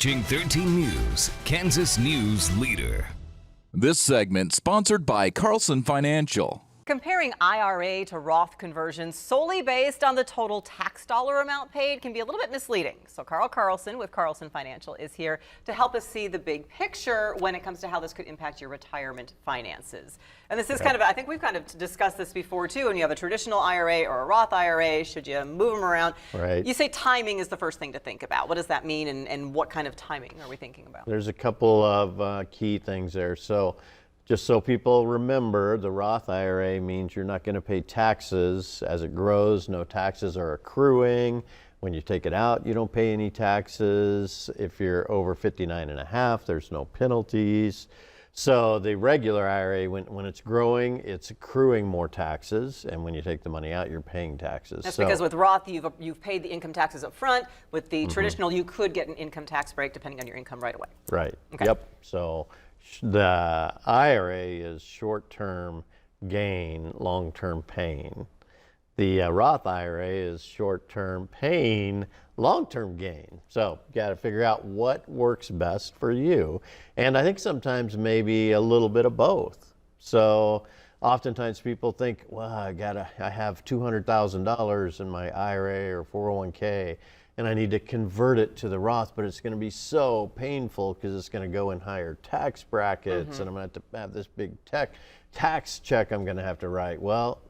watching 13 News, Kansas News Leader. This segment sponsored by Carlson Financial. Comparing IRA to Roth conversions solely based on the total tax dollar amount paid can be a little bit misleading. So Carl Carlson with Carlson Financial is here to help us see the big picture when it comes to how this could impact your retirement finances. And this is kind of, I think we've kind of discussed this before too, when you have a traditional IRA or a Roth IRA, should you move them around? Right. You say timing is the first thing to think about. What does that mean, and what kind of timing are we thinking about? There's a couple of key things there. So just so people remember, the Roth IRA means you're not going to pay taxes as it grows. No taxes are accruing. When you take it out, you don't pay any taxes. If you're over 59 and a half, there's no penalties. So the regular IRA, when it's growing, it's accruing more taxes, and when you take the money out, you're paying taxes. That's because with Roth, you've paid the income taxes up front. With the traditional, you could get an income tax break depending on your income right away. Right. Okay. Yep. So the IRA is short-term gain, long-term pain. The Roth IRA is short-term pain, long-term gain. So you got to figure out what works best for you. And I think sometimes maybe a little bit of both. So oftentimes people think, well, I have $200,000 in my IRA or 401k, and I need to convert it to the Roth, but it's going to be so painful because it's going to go in higher tax brackets, and I'm going to have this big tax check I'm going to have to write. Well,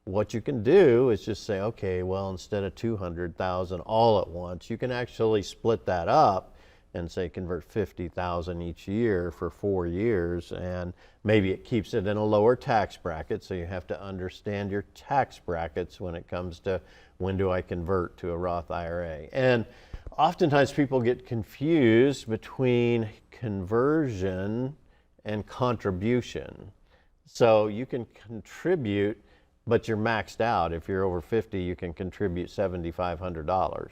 what you can do is just say, okay, well, instead of $200,000 all at once, you can actually split that up and say convert $50,000 each year for 4 years, and maybe it keeps it in a lower tax bracket. So you have to understand your tax brackets when it comes to when do I convert to a Roth IRA. And oftentimes people get confused between conversion and contribution. So you can contribute, but you're maxed out. If you're over 50, you can contribute $7,500.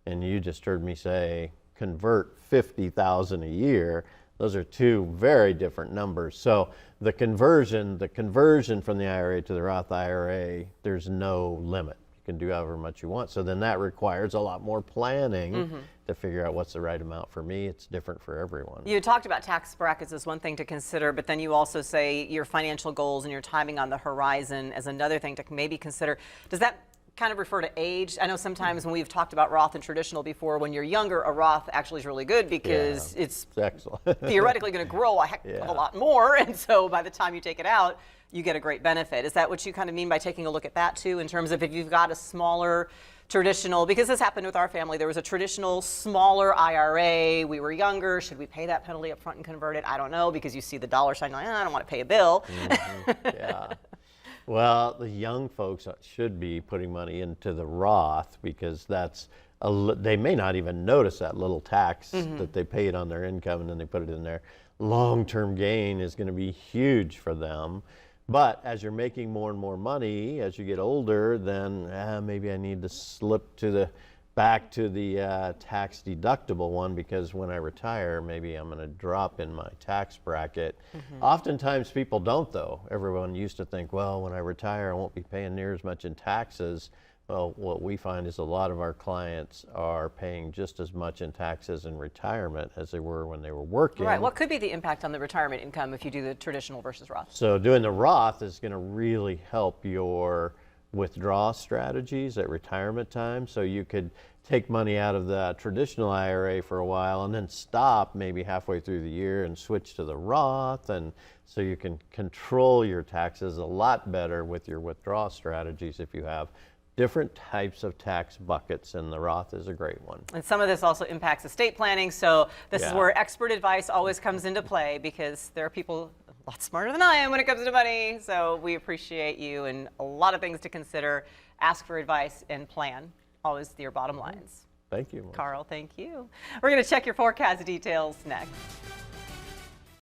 And you just heard me say convert $50,000 a year. Those are two very different numbers. So the conversion from the IRA to the Roth IRA, there's no limit. You can do however much you want. So then that requires a lot more planning to figure out what's the right amount for me. It's different for everyone. You talked about tax brackets as one thing to consider, but then you also say your financial goals and your timing on the horizon as another thing to maybe consider. Does that kind of refer to age? I know sometimes when we've talked about Roth and traditional before, when you're younger, a Roth actually is really good because it's excellent. theoretically going to grow a heck of a lot more, and so by the time you take it out, you get a great benefit. Is that what you kind of mean by taking a look at that too, in terms of if you've got a smaller traditional, because this happened with our family, there was a traditional smaller IRA, we were younger, should we pay that penalty up front and convert it? I don't know, because you see the dollar sign, like, I don't want to pay a bill. Yeah. Well, the young folks should be putting money into the Roth, because they may not even notice that little tax that they paid on their income, and then they put it in there. Long-term gain is going to be huge for them. But as you're making more and more money, as you get older, then maybe I need to slip back to the tax deductible one, because when I retire, maybe I'm going to drop in my tax bracket. Oftentimes people don't, though. Everyone used to think, well, when I retire, I won't be paying near as much in taxes. Well, what we find is a lot of our clients are paying just as much in taxes in retirement as they were when they were working. Right. What could be the impact on the retirement income if you do the traditional versus Roth? So doing the Roth is going to really help your withdrawal strategies at retirement time. So you could take money out of the traditional IRA for a while and then stop maybe halfway through the year and switch to the Roth. And so you can control your taxes a lot better with your withdrawal strategies if you have different types of tax buckets, and the Roth is a great one. And some of this also impacts estate planning, so this is where expert advice always comes into play, because there are people a lot smarter than I am when it comes to money, so we appreciate you, and a lot of things to consider. Ask for advice and plan, always your bottom lines. Thank you, Melissa. Carl, thank you. We're going to check your forecast details next.